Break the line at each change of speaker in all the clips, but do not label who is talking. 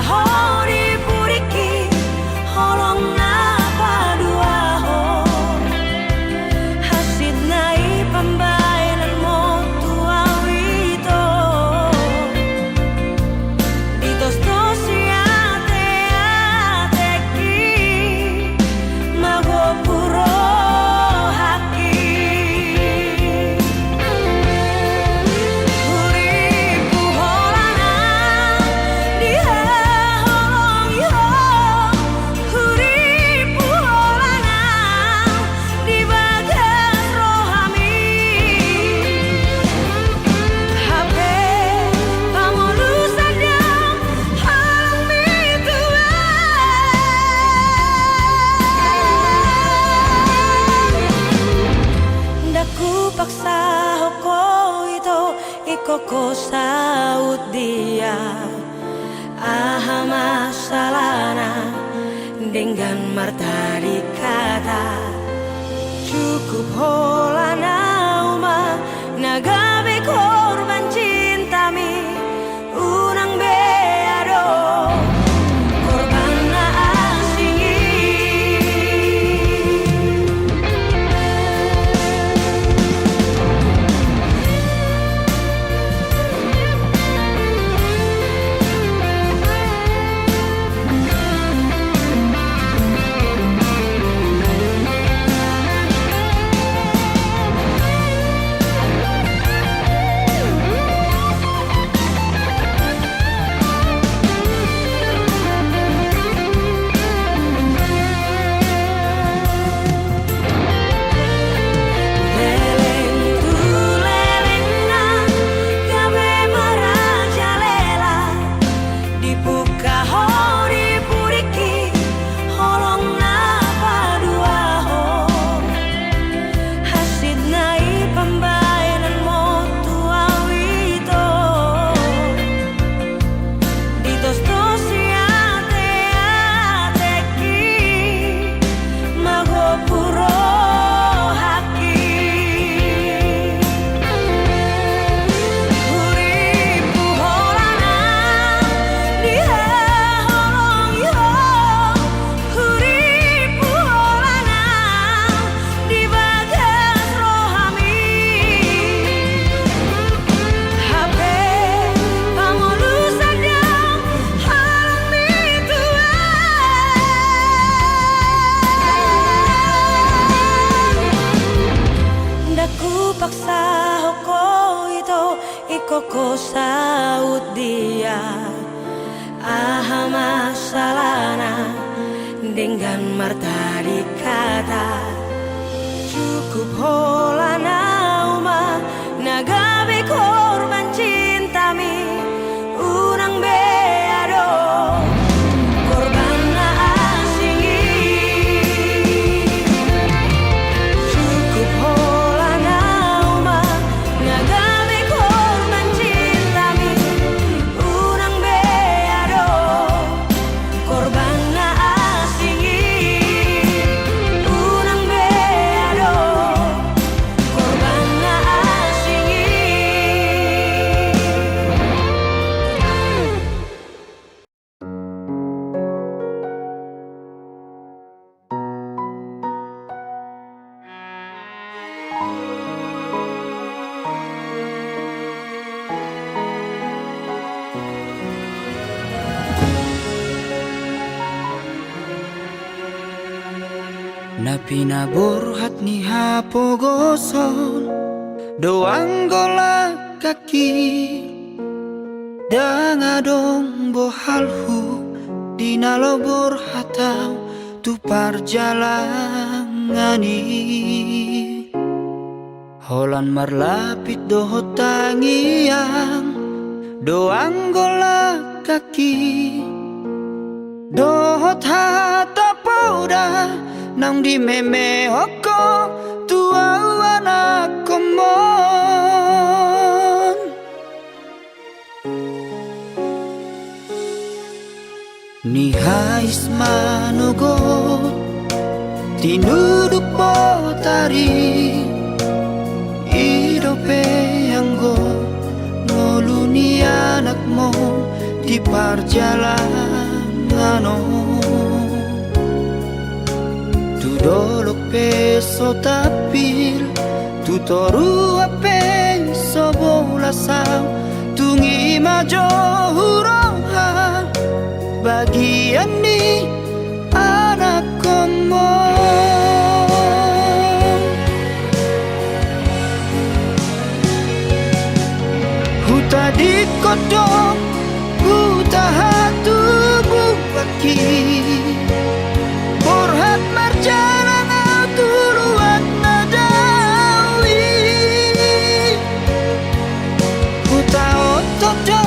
hori puriki holong na paduaho hasid nai pambainan mo tuawito ditos tos ate ateki mago puro paksa hoko ito ikoko saut dia aha masalahna dengan martari kata cukup holana uma nagabe korban cintami unang beado korban na asingi paksa hoko ito ikoko saut dia aha masalahna dengan martari kata cukup holana uma nagabe korban cintami unang beado korban na asingi cukup holana uma nagabe korban cintami unang beado korban na asingi unang beado korban na asingi.
Na pinaburhat ni hapogoson doang golak kaki dangadong bohalhu dinalobor hatau tu parjalangani holan marlapit dohot tangiang doang golak kaki dohot hata pauda nang di meme hoko tua anak komon ni hais manugot tinuduk potari idope anggo ngoluni anakmu di perjalanan. Tu dolok peso tapil, tu toru penso bolasang, tungi majo huroha, bagian ni anak komo. Huta di kodok, huta hatu bubaki, borhat marjalan tuluan nadawi. Huta otodo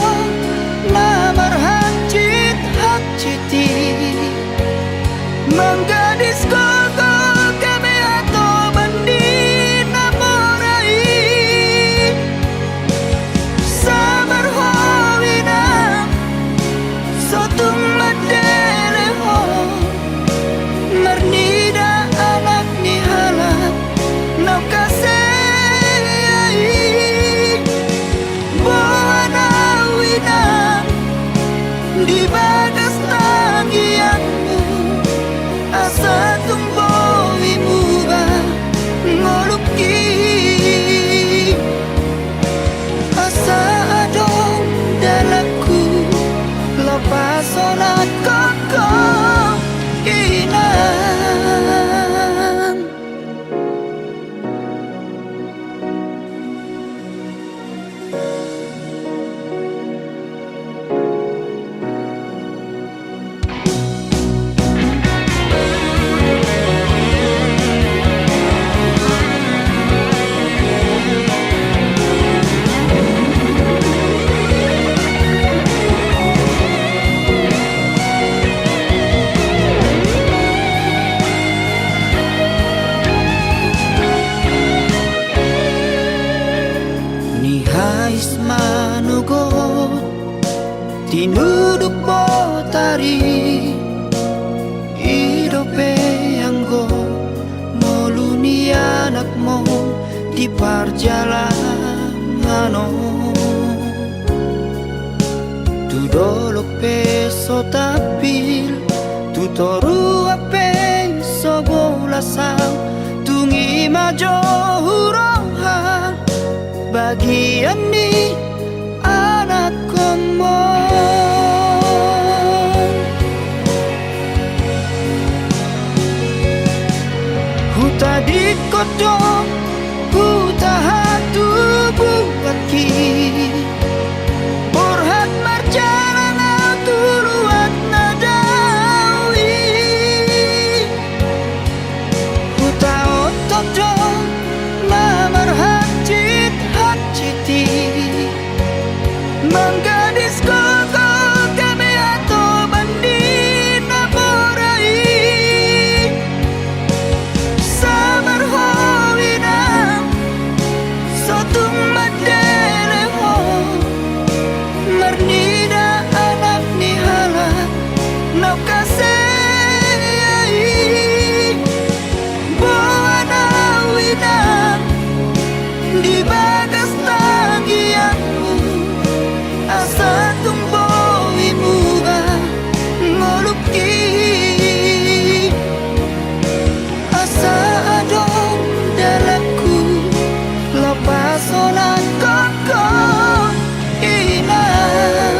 namar hacit haciti, menggadis koko kami atau bandi namorai. Sabar hawina sotung madele ho, marnida anak ni halat nau kasei. Buana wina di bagas tangianmu, asa tumbowi muba ngoluki, asa adong dalaku lepas sonat koko inang. Ni hais manugot tinuduk botari, idope anggo moluni anakmu di perjalanan. Tu dolok peso tapil, tu toru penso bolasang, tungi majo huroha, bagian ni anak komo. Huta di kodok, huta hatu bubaki, borhat marjalan tuluan nadawi. Huta otodo namar hacit haciti, menggadis koko kami atau bandi namorai. Sabar hawina sotung madele ho, marnida anak ni halat nau kasei. Buana wina di bagas tangianmu, asa tumbowi muba ngoluki, asa adong dalaku lepas sonat koko inang.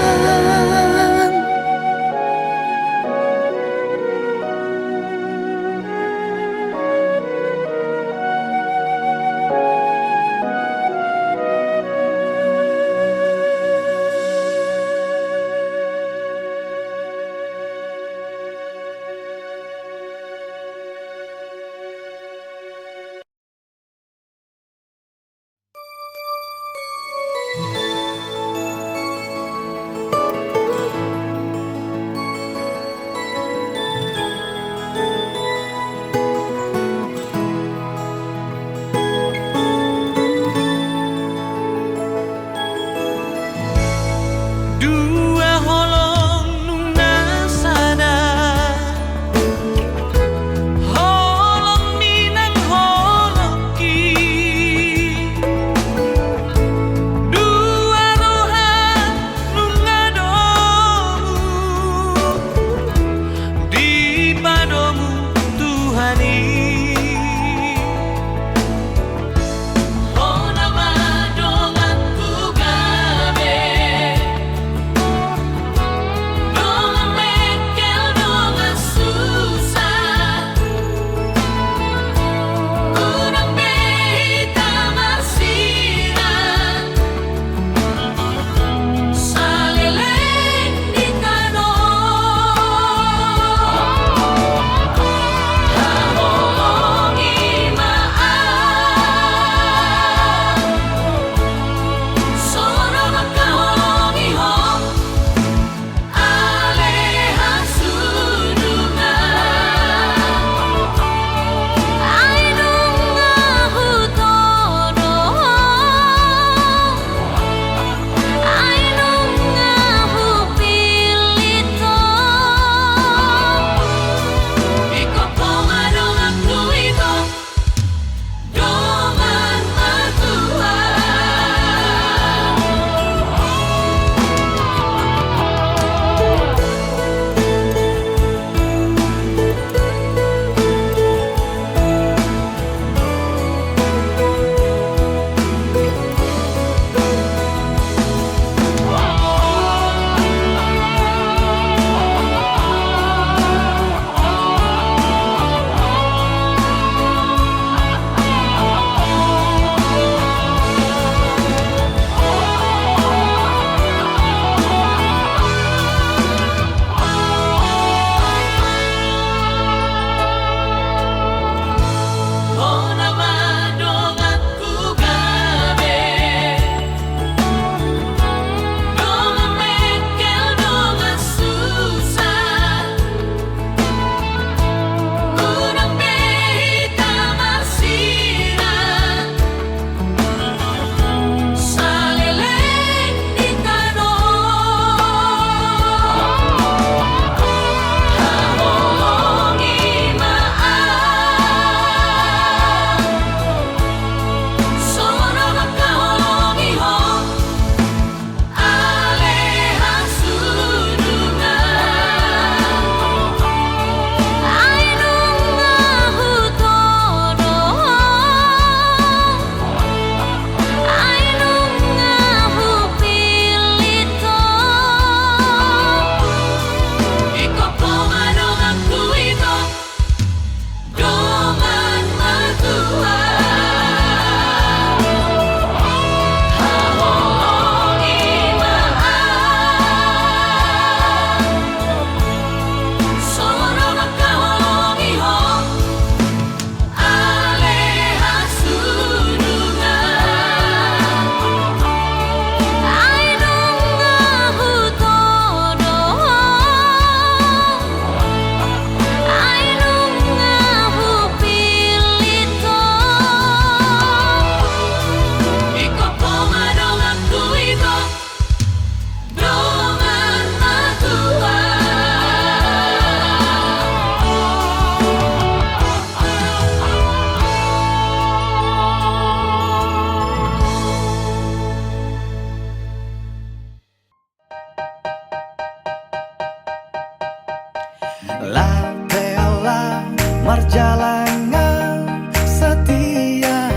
La bella marjalangan setia,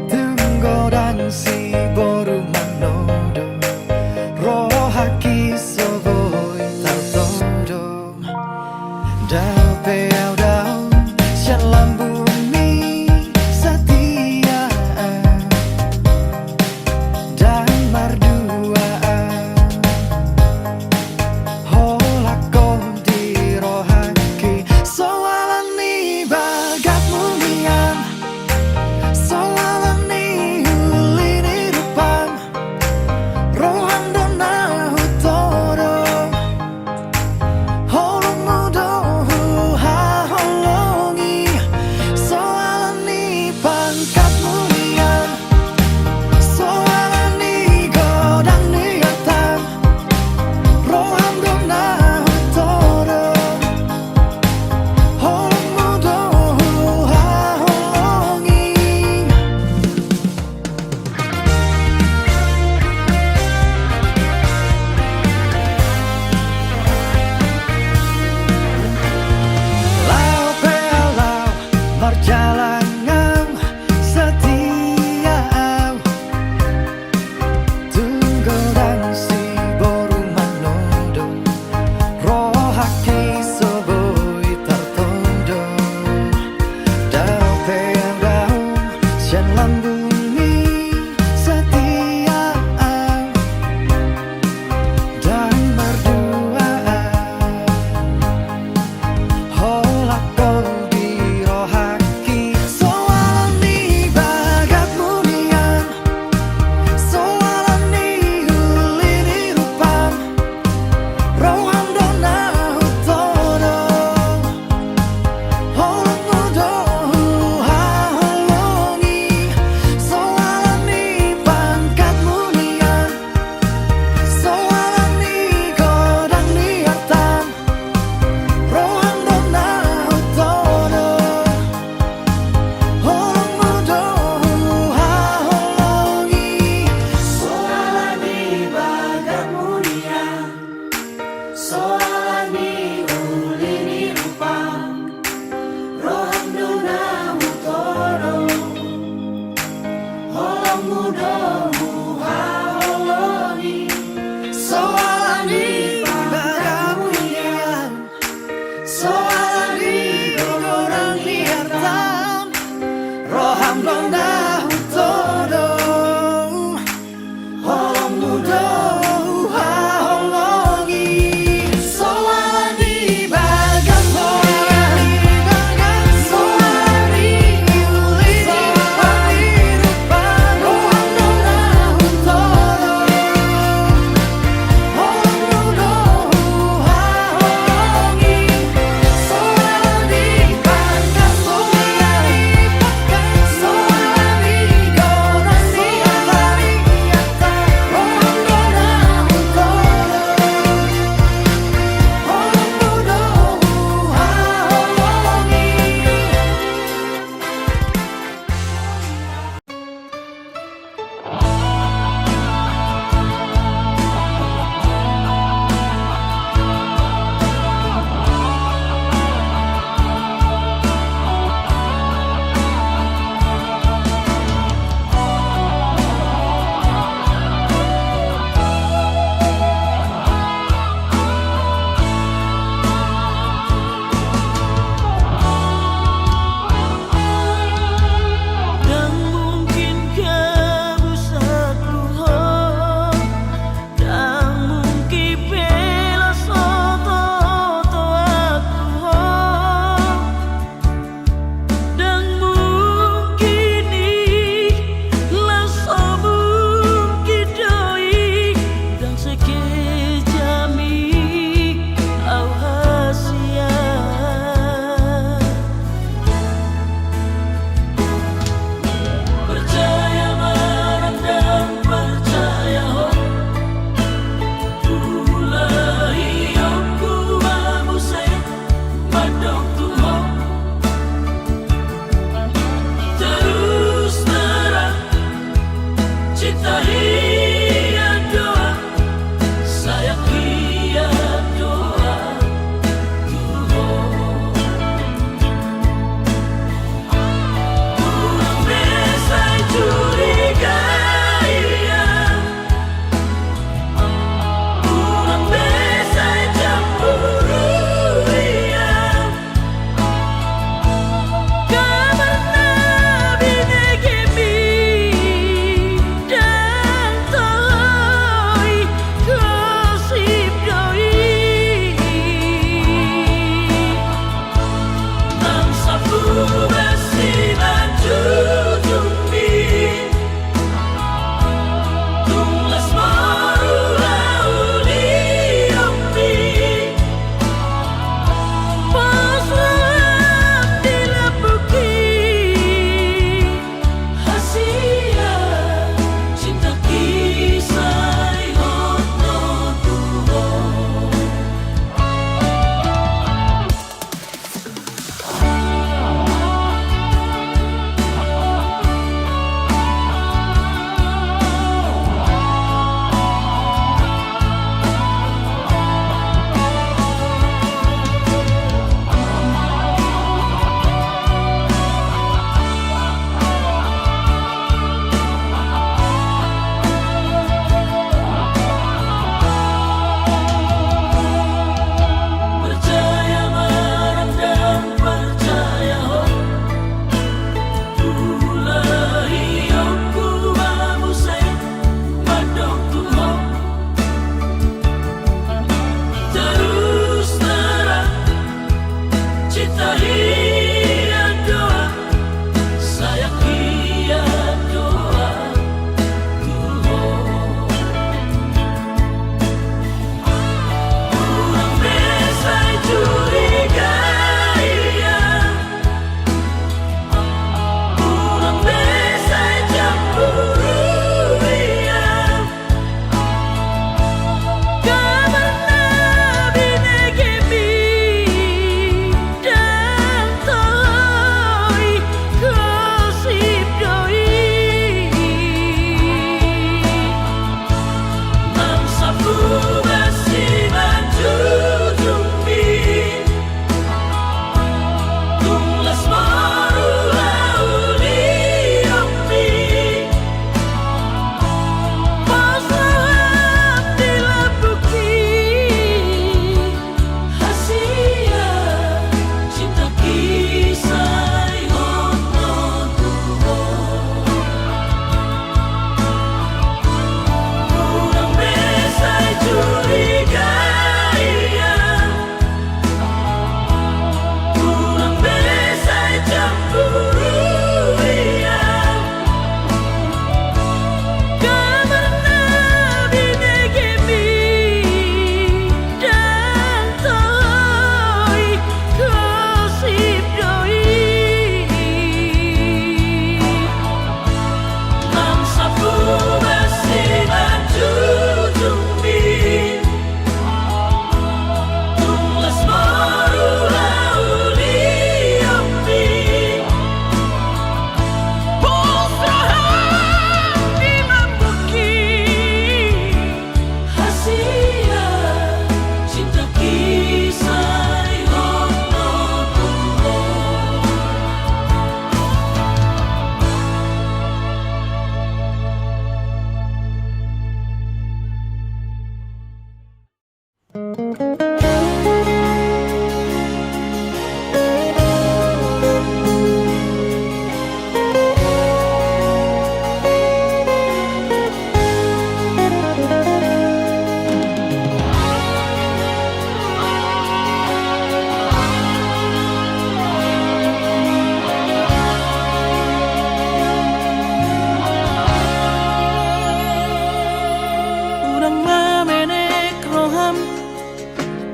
tunggu dan si boru manodo, rohaki soboi tartodo. Dau peau dau syalam bumi setia, dan marduaan holako di rohaki. Soalani bagat mulian, soalani ulini rupam, rohan dona hutoro, holong mudo ha holongi. Soalani pangkat mulian, soalani godang niatan, rohan dona hutoro, holong mudo ha holongi. Lau pelau marjalangan setia, tunggu dan si boru manodo, rohaki soboi tartodo. Dau peau dau syalam bumi setia, dan merduaan holako di rohaki. Soalani bagat mulian, soalani ulini rupam, rohan dona hutoro, holong mudo ha holongi. Soalani pangkat mulian, soalani godang niatan, rohan dona hutoro, holong mudo ha holongi.
Soalani bagat mulian, soalani ulini rupam, rohan dona hutoro, holong mudo ha holongi.
Soalani bagat mulian, soalani godang niatan, rohan dona hutoro, holong mudo ha holongi.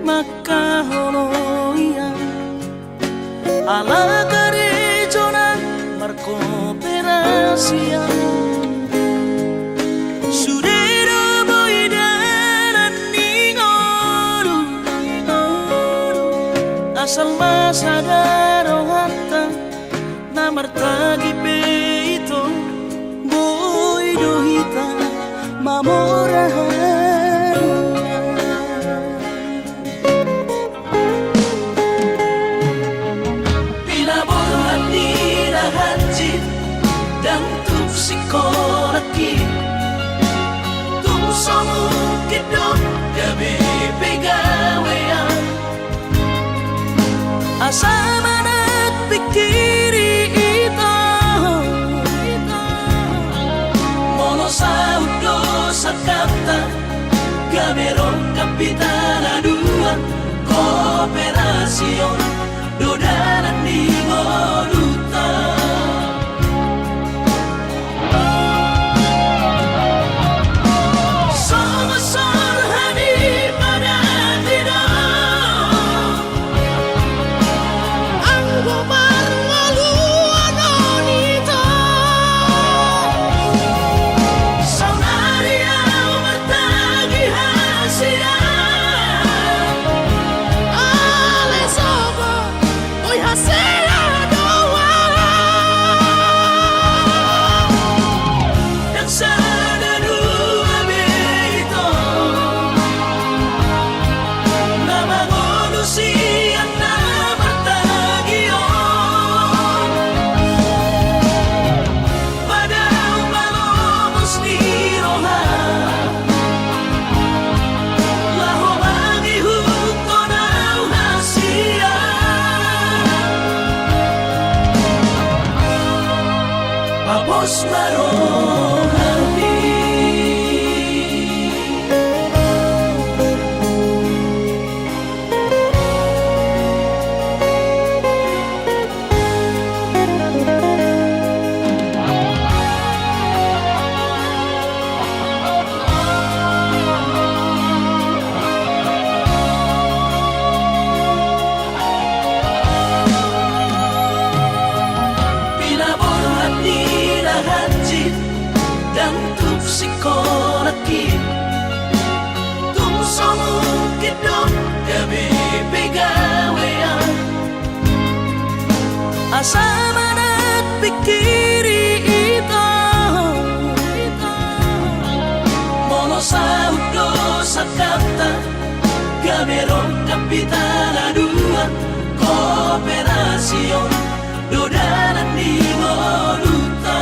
makaholoian ala karejonan markooperasian sudero boidaran ningoru asal masadaro hatta namartagi peito boidohita mamorahan pinaborhan nila hanjit dan tuksikolaki tumsomukit dong gabi pegawean asama nagpikiri ito mono sa udo sa kapta gamerong kapitana duan kooperasyon dodanan di ngoluta somasor hani pada tidak ang gumar ngaluan onita saunaria matagi hasian ale sobo oy hasela doa dan sana dua beito nama manusia na bertagion padahal malomos ni roha laho mangihut ko na hasian Papos marohani pinaborhan nila hanjit dan tuksikolaki tumsomukit dong gabi pegawean asama nagpikiri ito mono sa udo sa kapta gamerong kapitana duan kooperasyon dodanan di ngoluta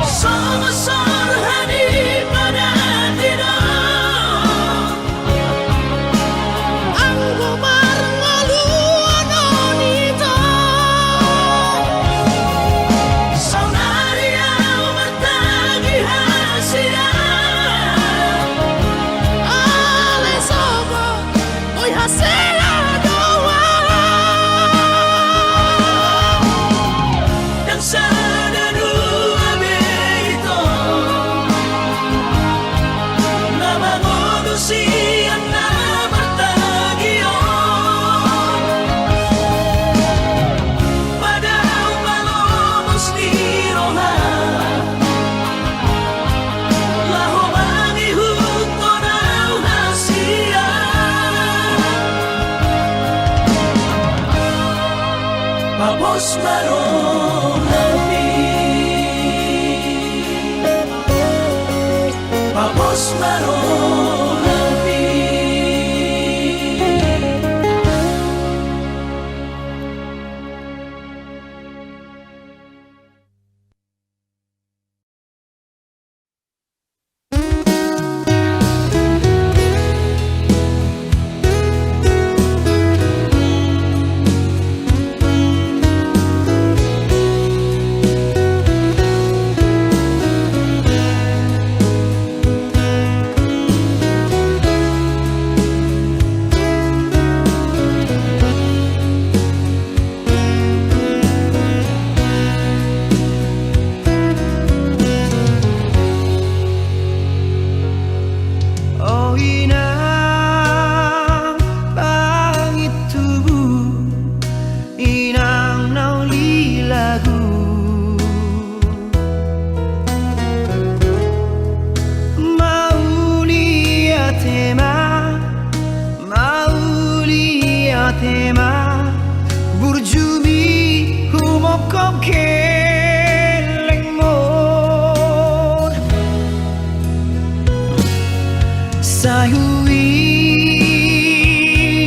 somasor hani pada tidak ang gumar ngaluan onita saunaria matagi hasian ale sobo oy hasela doa dan sana dua beito nama manusia na bertagion padahal malomos ni roha laho mangihut ko na hasian Papos marohani Papos marohani
Sayuing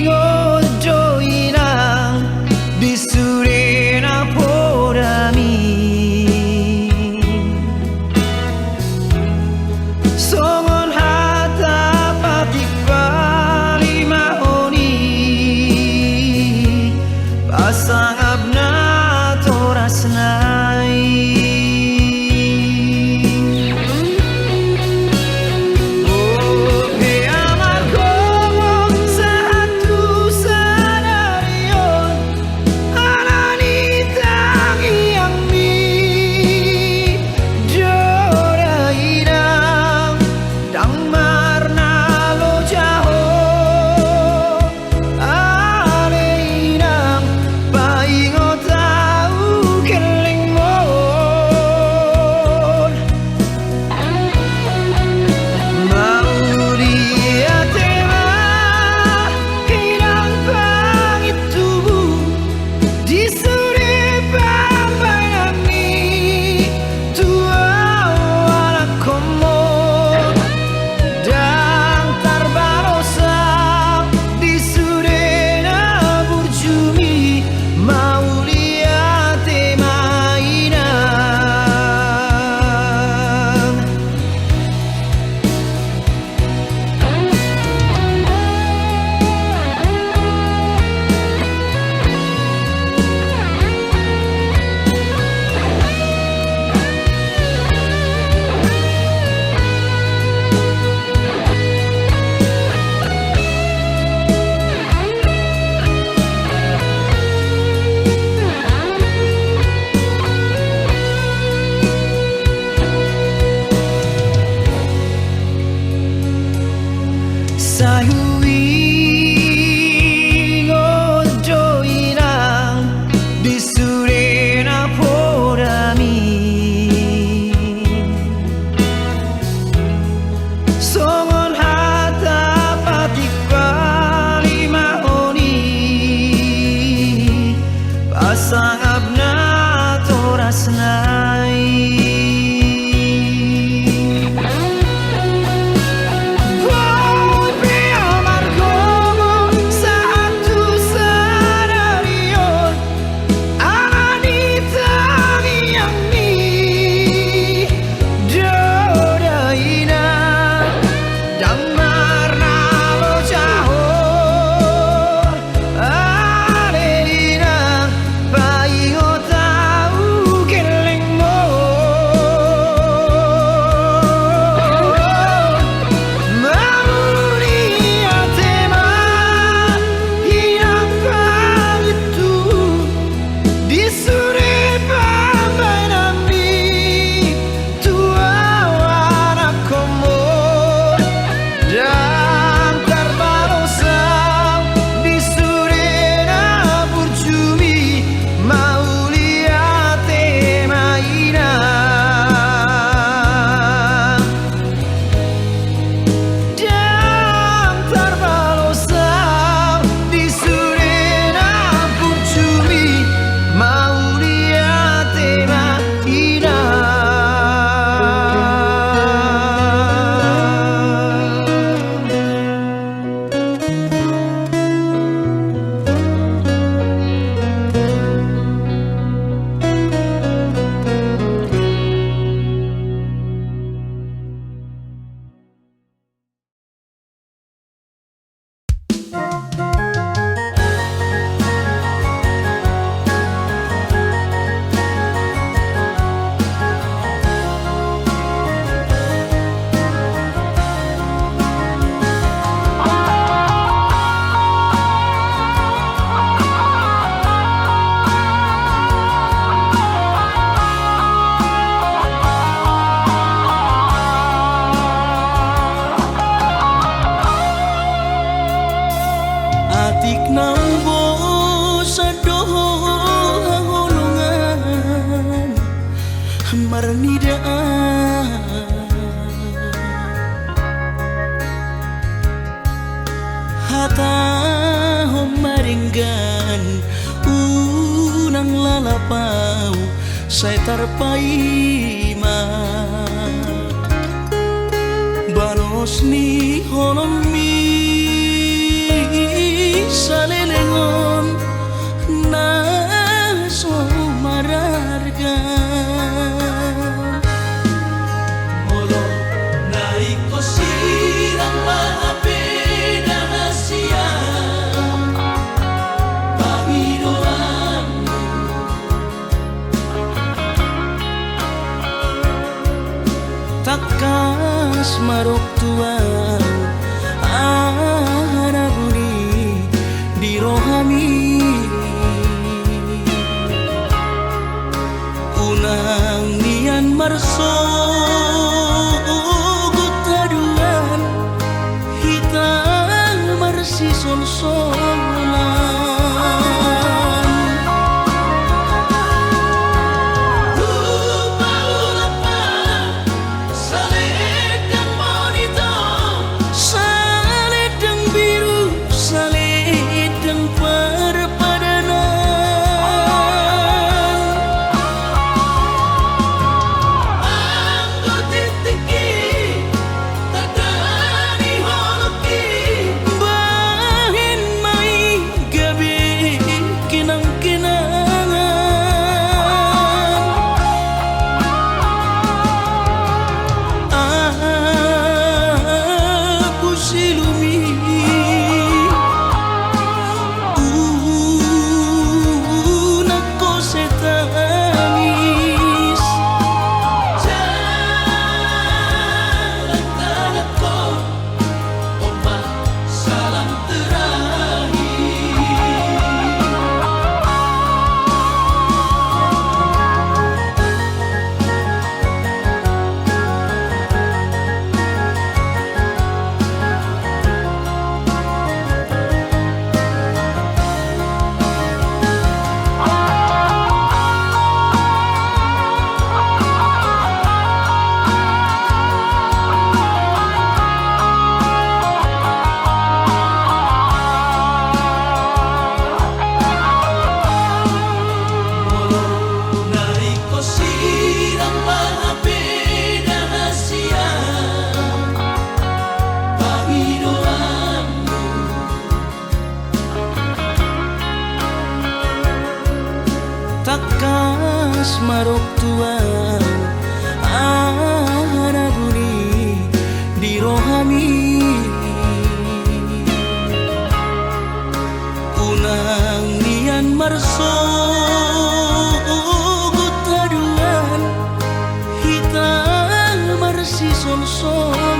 ojo inang di surena podami songon hata patik bali mahoni pasang abna toras nai. Sayuing ojo inang di surena podami songon hata patik bali mahoni pasang abna toras nai.
lalapau saya terpaima balon Hosni holomi salelengon naso mararga molo naiko sirang maapena hasia pahidoanmu takas marok tuang arabuni di rohami unang nian marso gutaduan hitam marsi sol-solan takas marok tuang arabuni di rohami unang nian marso gutaduan hitam marsi sol-solan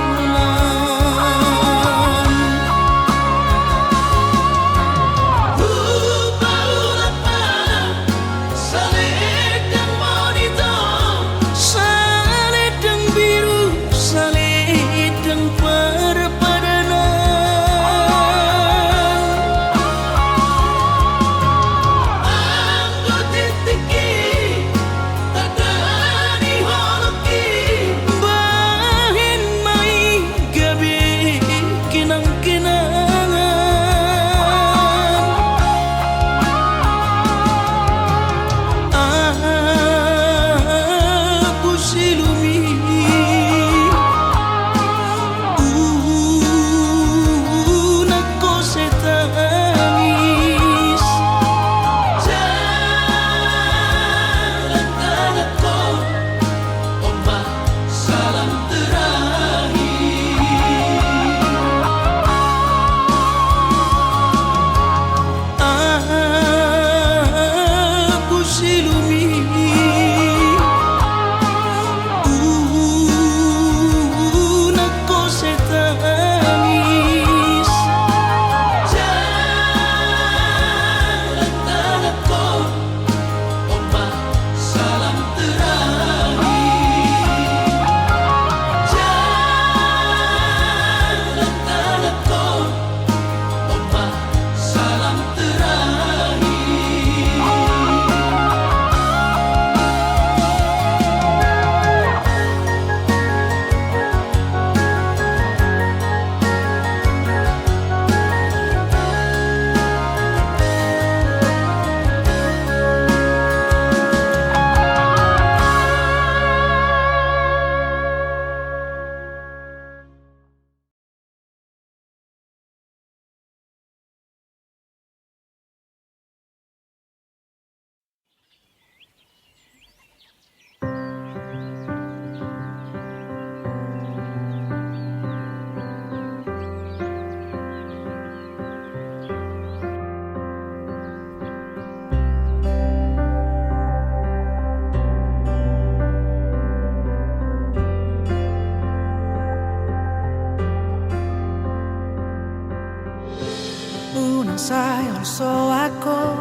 sayang so ako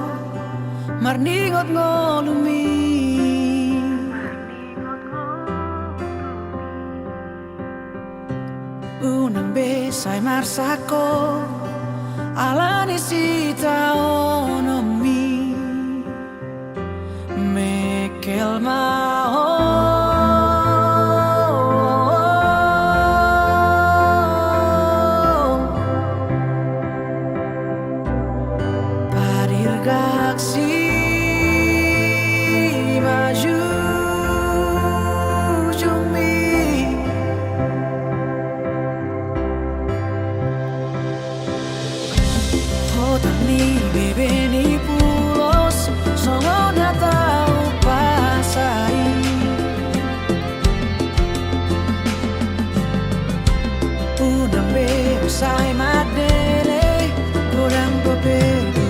marningot ngolumi unang besay marsako alani sita onomi mekel mao gaksi maju jumi hotak ni bebe ni pulos songo na tau pasai unang be usai madere kurang bebedu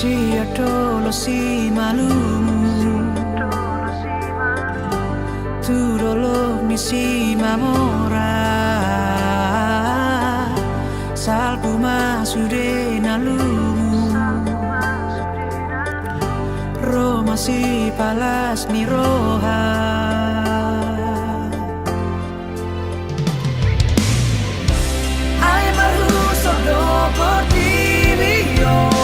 si adolo si malumu tu dolo ni si mamora salpu masude nalumu Roma si palas ni roha ay maluso do por ti bio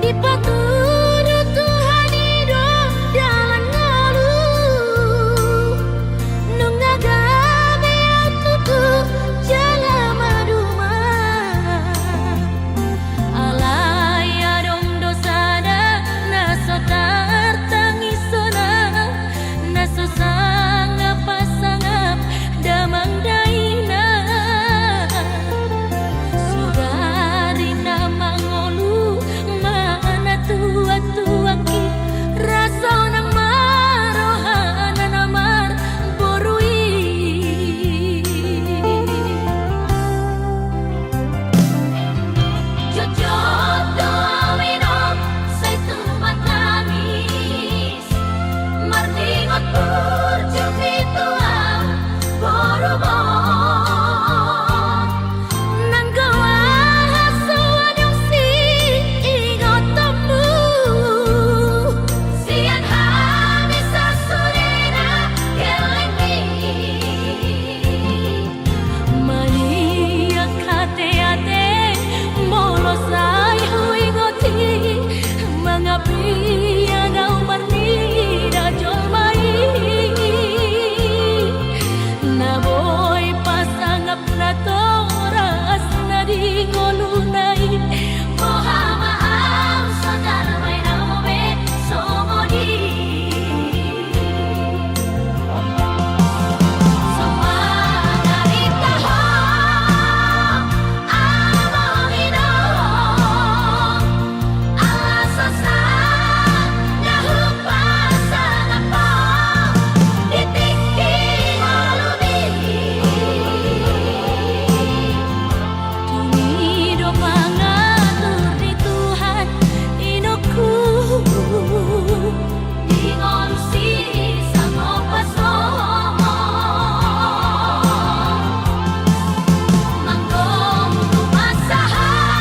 Dipatuduh Tuhan hidup dalam ngeluh Nung ngagabe tutup jalama dumah Alaya dong dosana naso tartangisona Naso sangap pasangap damang daina Sugarina mangolu mana tuak-tuaki Rasa nang marohana namar borui Jojot doa winok say tumat nangis Martingot burjuk itu ang borobong Nang gawa hasuan yung ingot temu Sian hami sa surena kelengmi Maniak hati-hati molos ay huingoti Mga piyagaw marnida jolmai Naboy pasangap na toras na di ngolunay Mohamaam sa darmay na ube somodi Sumana itaho among inong Alasasan na hupasan ako Titik-tik Tumido pangatur ni Tuhan inoku Di ngolusi sa mopasong Manggong tumasahan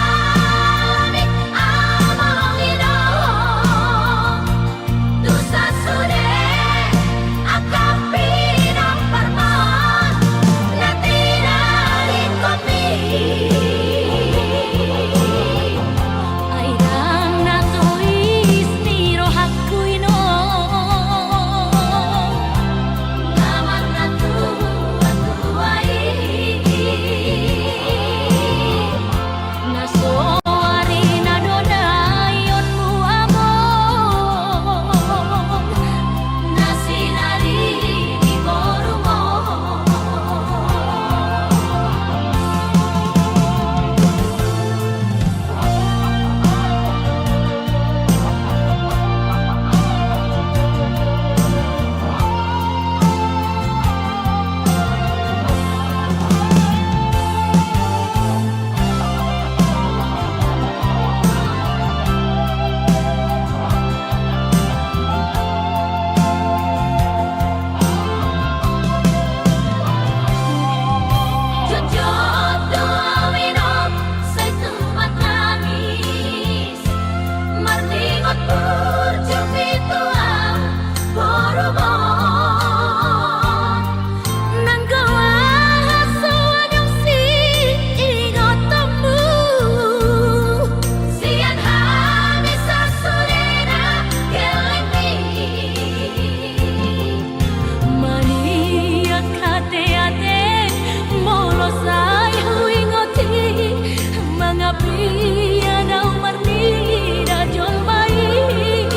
among inong Dusa sude akapin ang parmon Na tinarin kami Ay dang natuis ni rohakuy no Naman na tuwa-tuway Nasoari na dodayon mo amon Nasinari di borumo Jojot doa winok say tumat nangis Martingot burjuk itu ang borobong Nang gawa hasuan yung ingot temu Sian hami sa surena kelengmi Maniak hati-hati molos ay huingoti Mga piyagaw marnida jolmai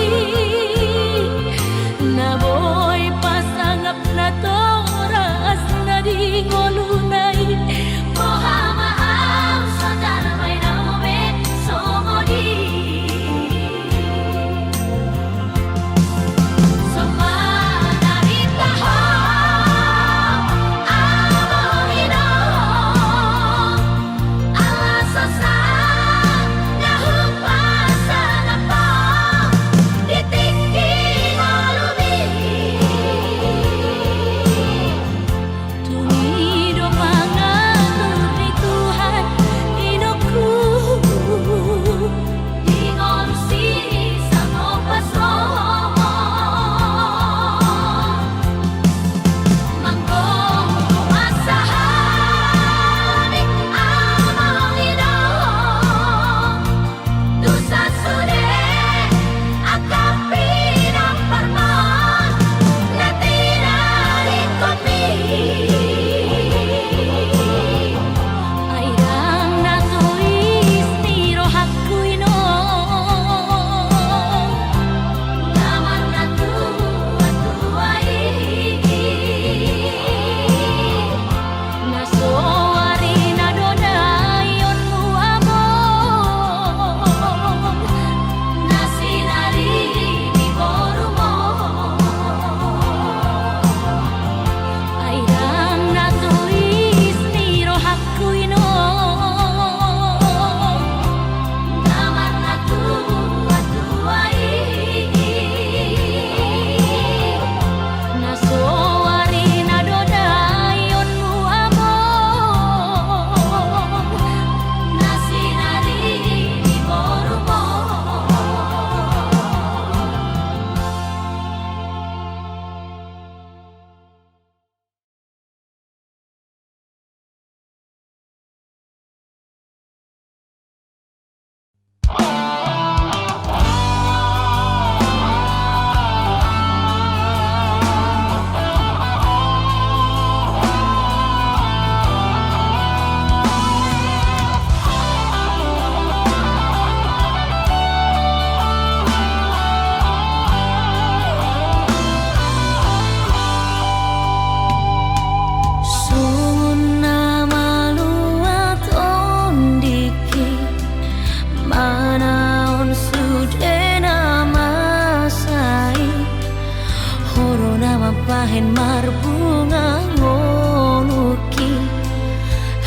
bahen marbunga ngonuki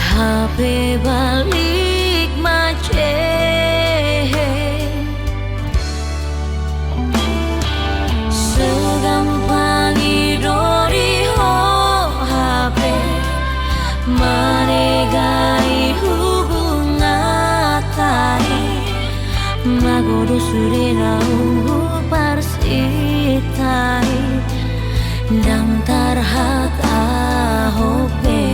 HP balik macet segampang idori ho HP manegai hubungan tai magodo surena parsitai dang tarhat ahobe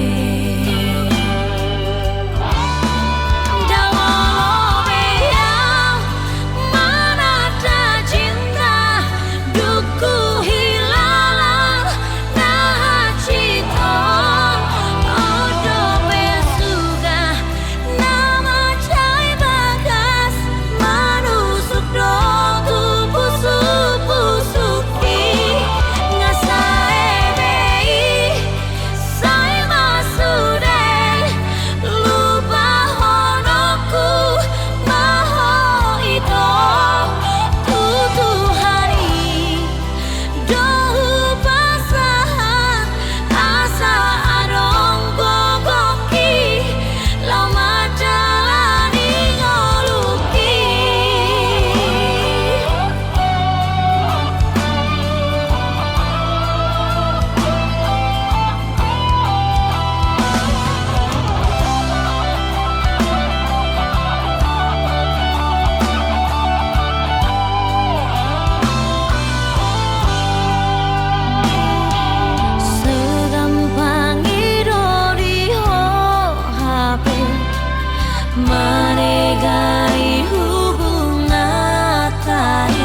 manegai hubungan tai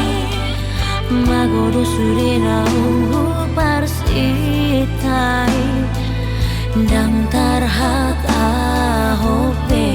magodo surena parsitai dang tarhat ahope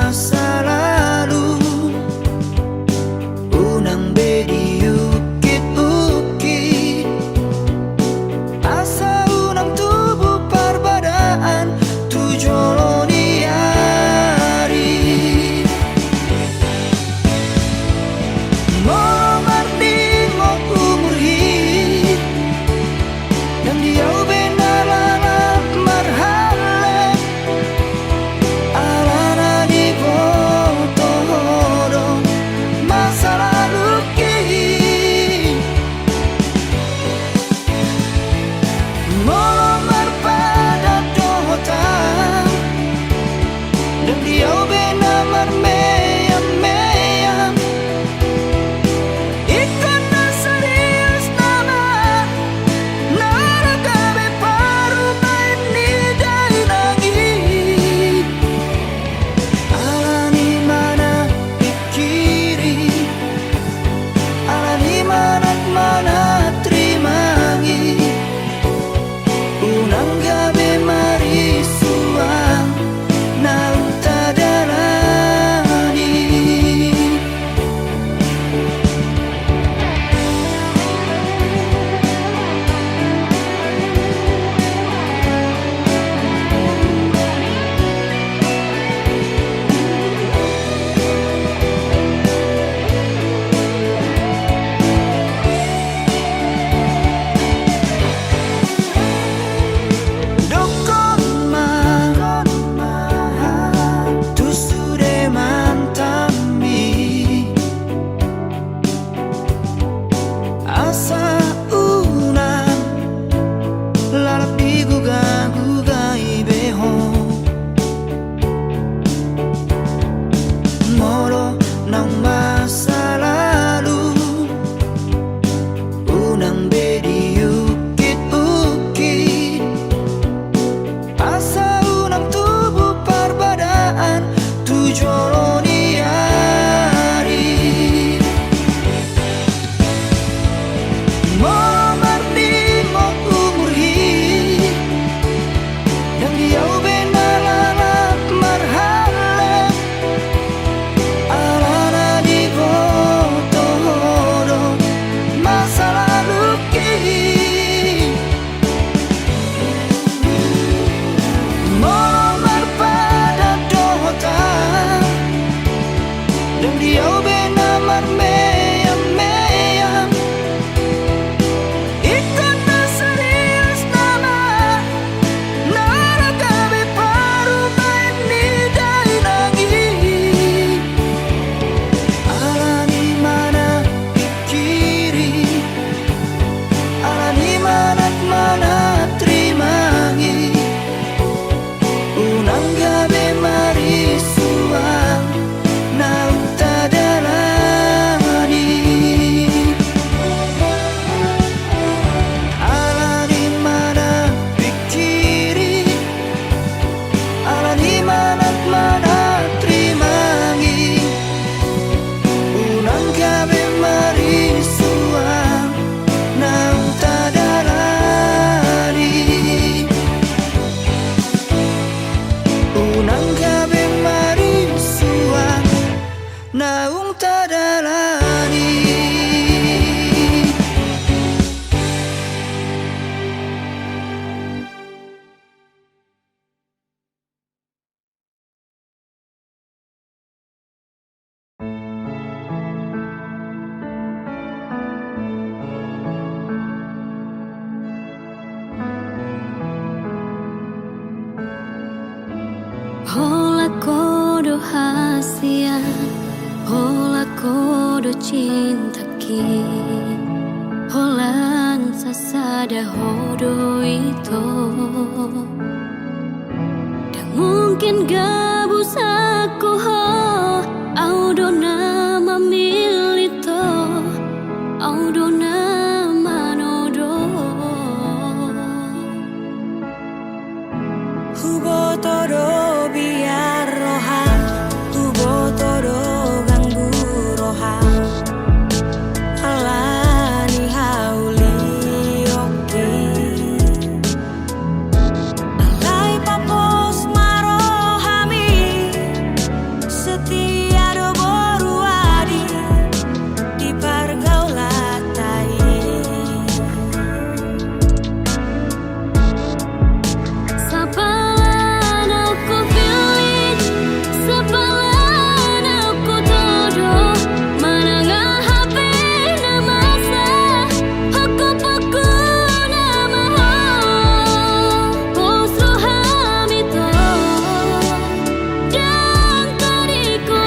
masa lalu. Unang bedi ukit-ukit asa unang tubuh perbedaan tujoloni hari. Mau mardi mau umur hid dan dia benalala marhale alana di foto hodong masa lalu ki mau marpada dohotang dan dia benamar meyam-meyam ikon na serius nama naragabe parumay ni dahil lagi alani mana pikiri alani mana trimangi unang gabi marisuang nautadalani. Dokon mahal tu sudah mantami asa unang lalapi guga-gugai beho moro ng masa lalu. Unang bedi ukit-ukit asa unang tubuh perbedaan tujoloni hari. Mau mardi mau umur hid dan dia benalala marhale alana di foto hodong masa lalu ki mau marpada dohotang dan dia benamar meyam-meyam ikon na serius nama naragabe parumay ni dahil lagi alani mana pikiri alani mana trimangi unang gabi marisuang nautadalani. Alani mana pikiri alani mana trimangi unang gabi marisuang nautadalani. Unang gabi marisuang naung tadalani.
Hola kodo hasia, hola kodo cinta ki, holan sasada hodo itu. Dan mungkin gabusaku ho, audo nama milito, audo nama nodo.
Hubo todo biar rohan, hubo todo ganggu rohan. Alani hauli oke, alai papos marohami. setiado boruadi di pergaulatai.
Sapalan aku pilih, sapalan aku todo, manangah HP nama sa, aku paku nama ho, postru hamito, dan tadi ku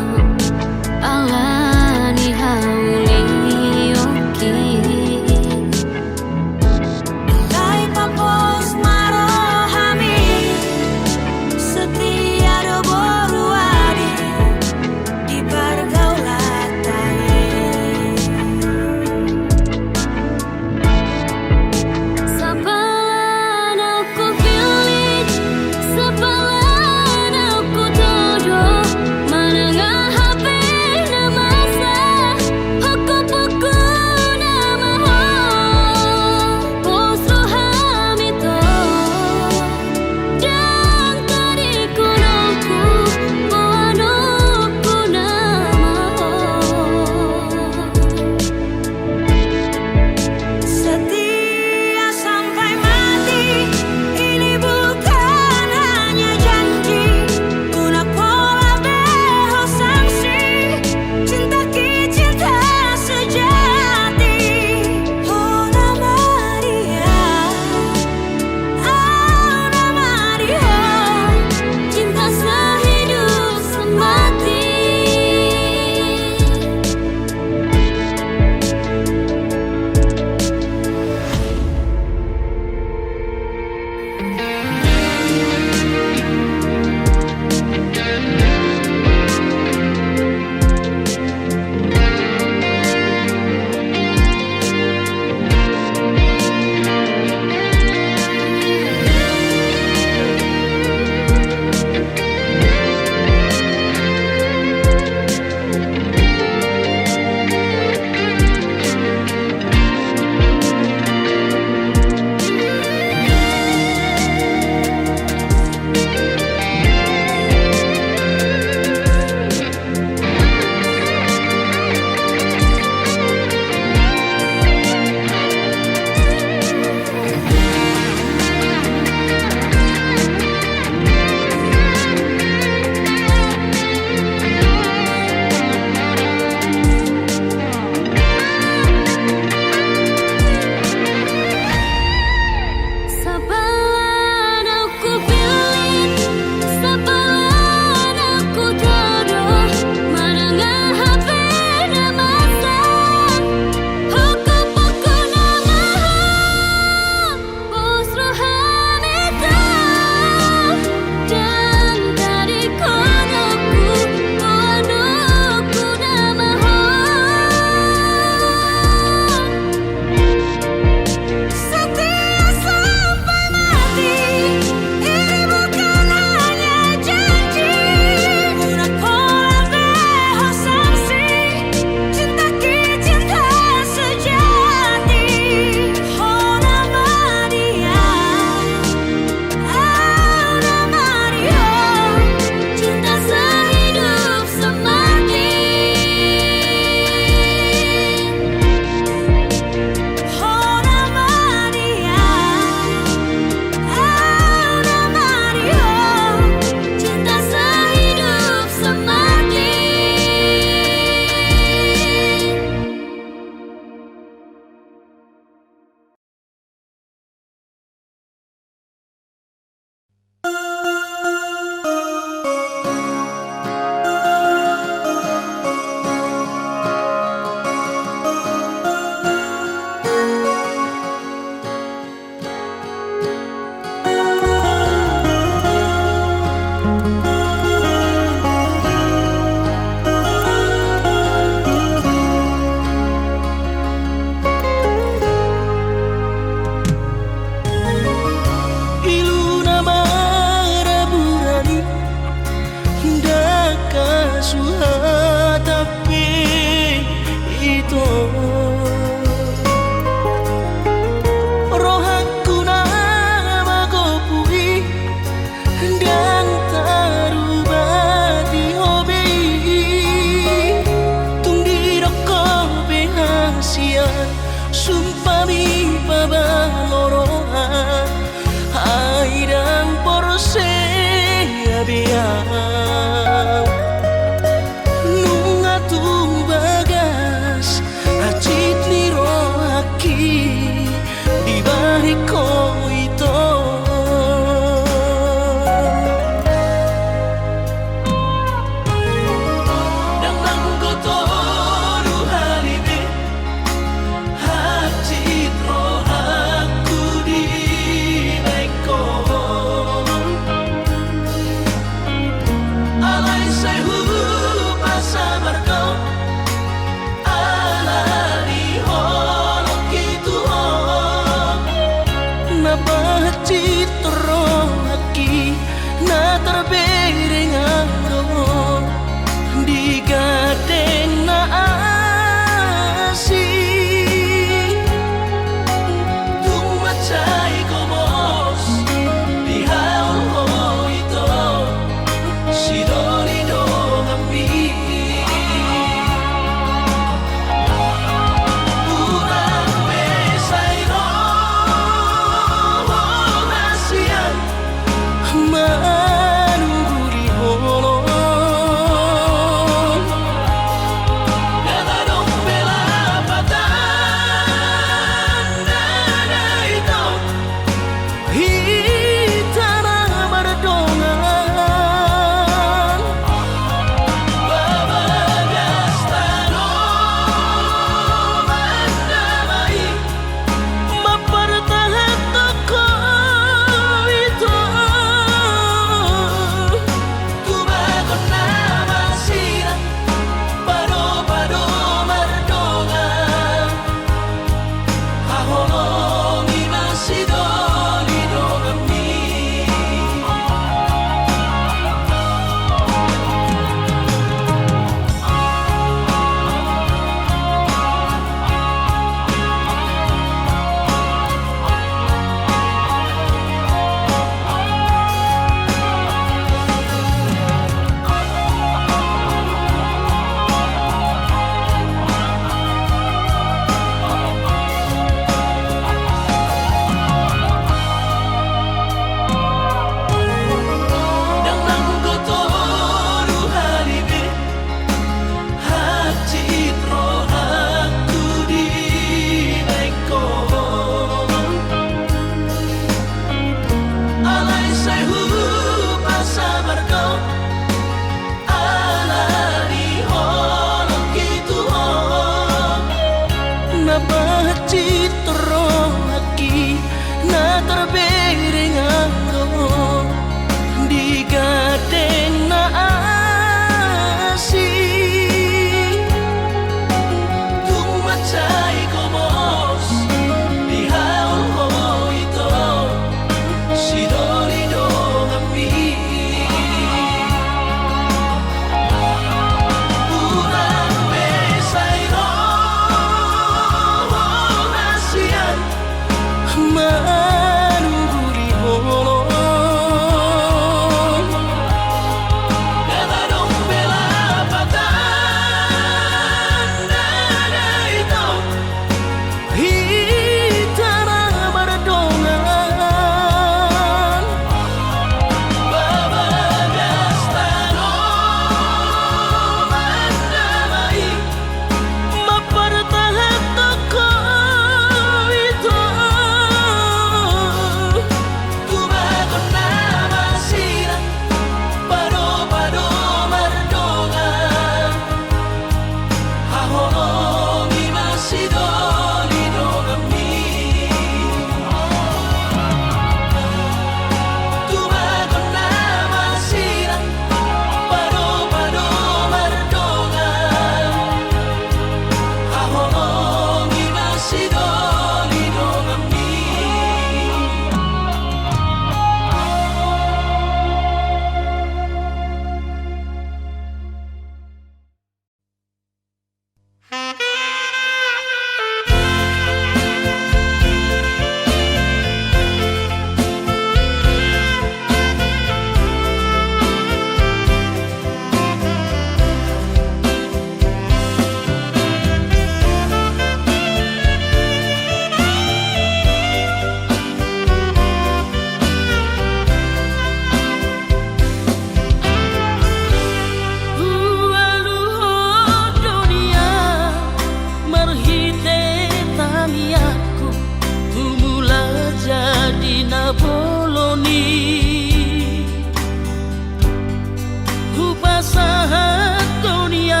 masahat dunia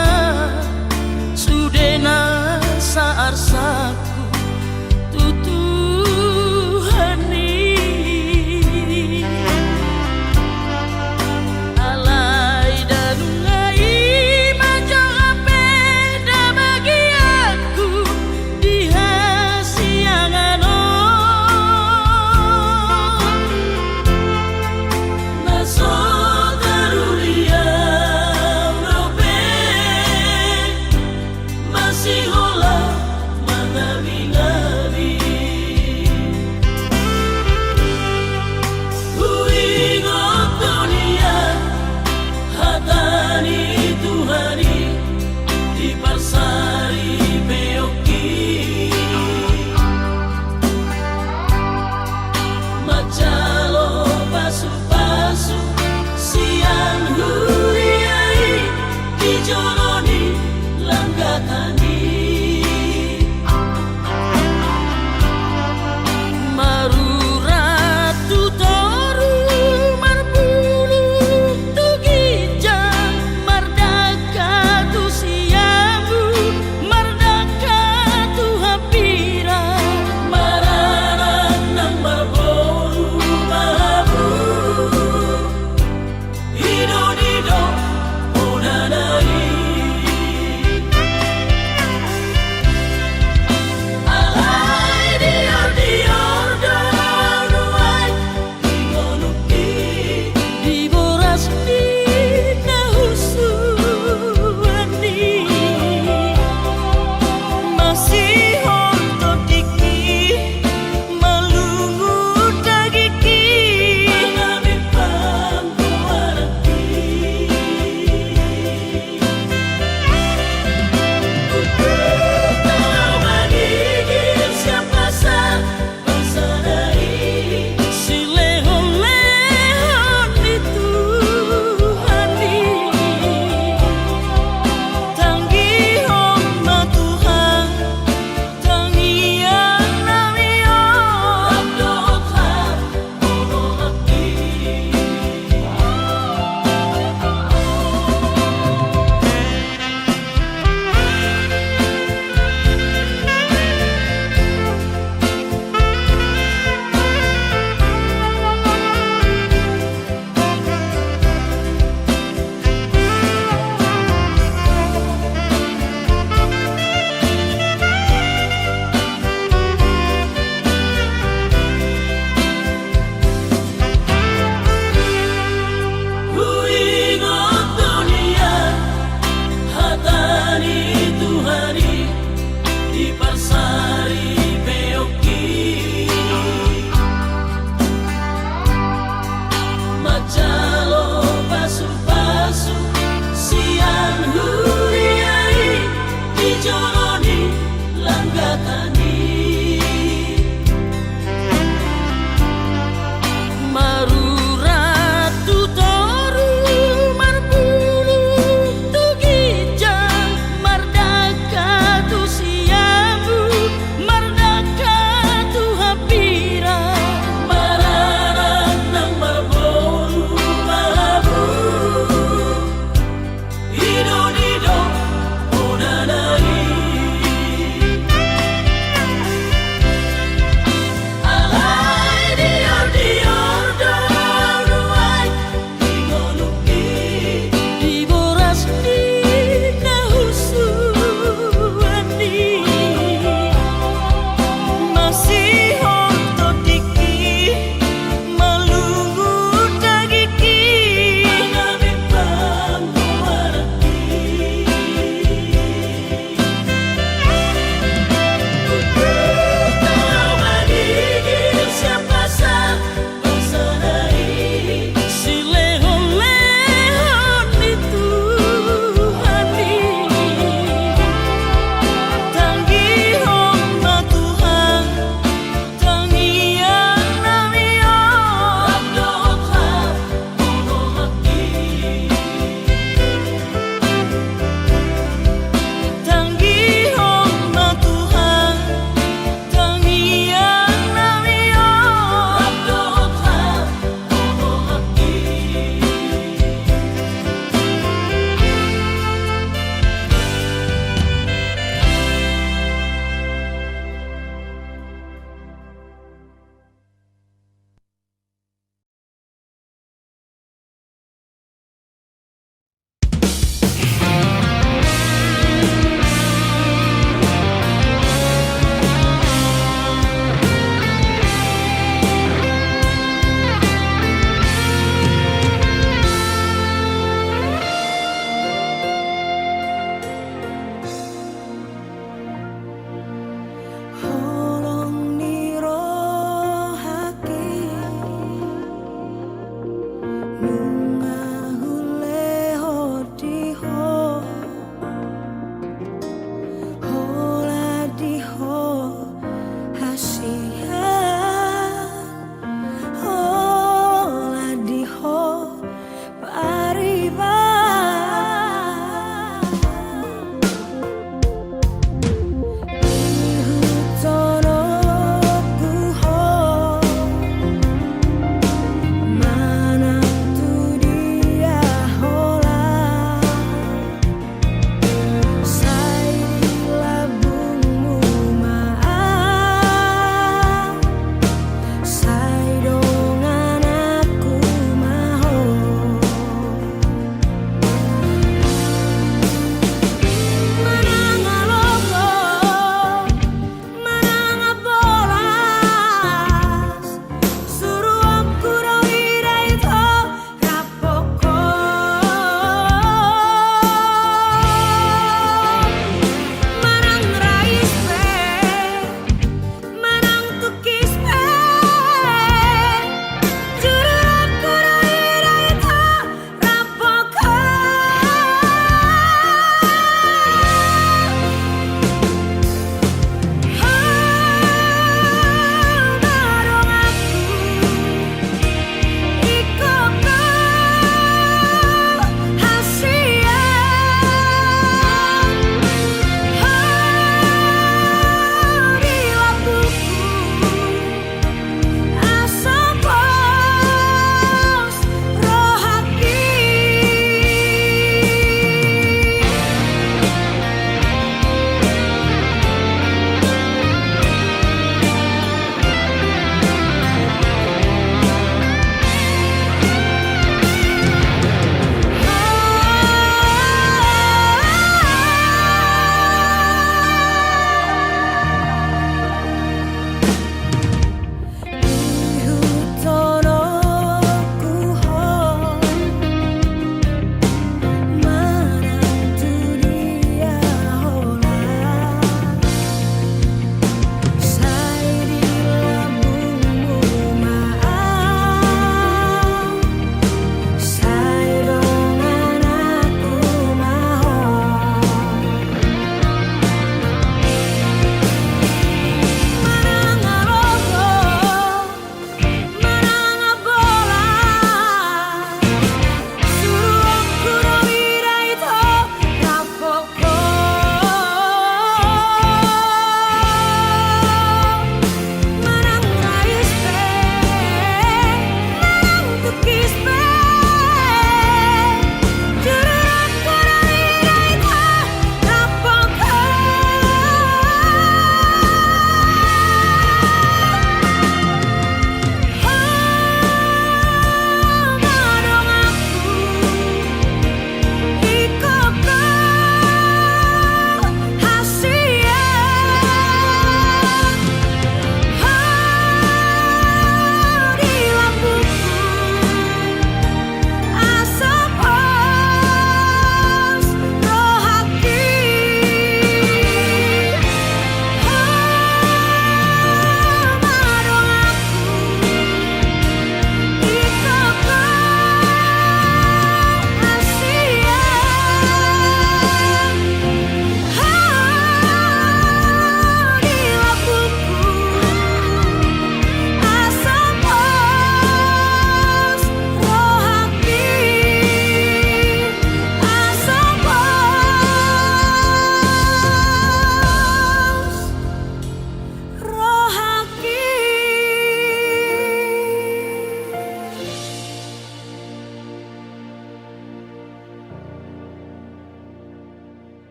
sudena saarsaku tutuhani alai danungai majo apeda bagi aku di hasiangano naso darulia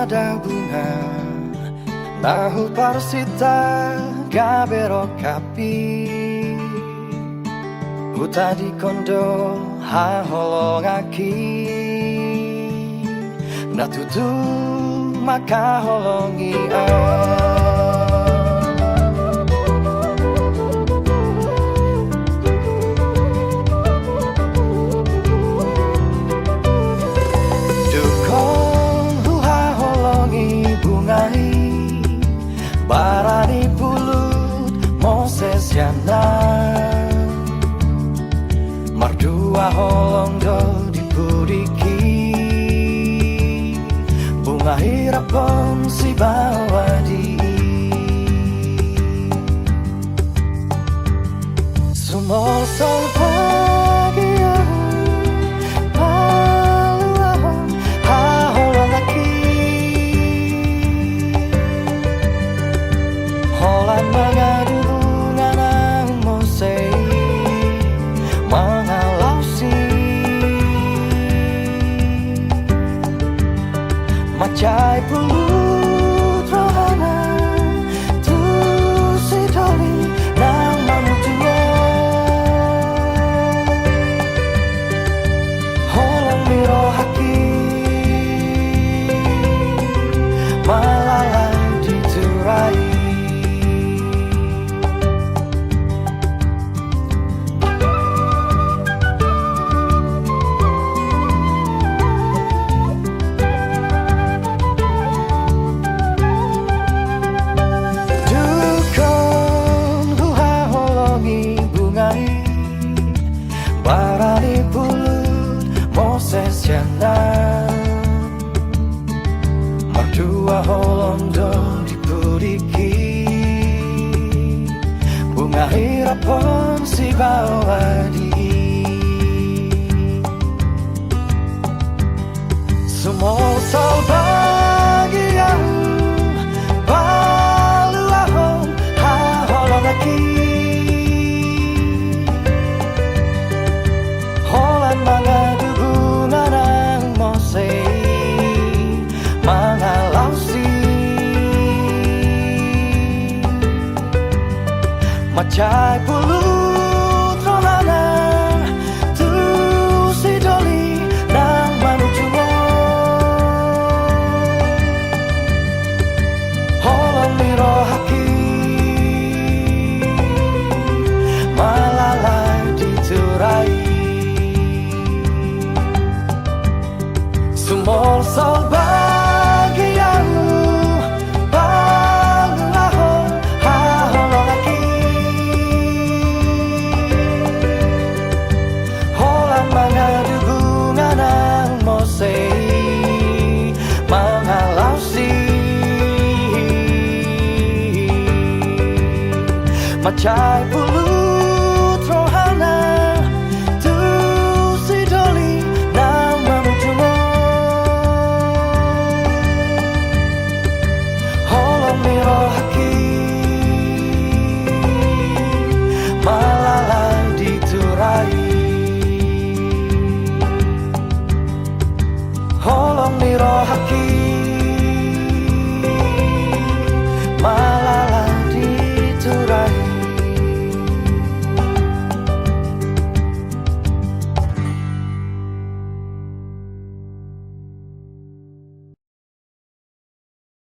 pada bunga nahu parsita gabero kapi uta di kondo ha holongaki natutu maka holongi barani pulut Moses yana mardua holong do dipuriki bunga hirapon si bawadi sumol sol pagi paluahon ha holong laki Holan mengadu bunga nang mosei mengalausi macai pulut rohana tu si doli nang mamutunya Holan miro haki malalai diturai barani pulut Moses yana mardua holong do dipuriki bunga hirapon si bawadi sumol sol bagian baluahon ha holong laki mengadu bunga nang mosei mengalausi macai pulut rohana tu si doli nang manujungo holong miro haki malalai diturai Sumol sol bagianmu baluahon ha holong laki Holan mengadu bunga nang mosei mengalausi macai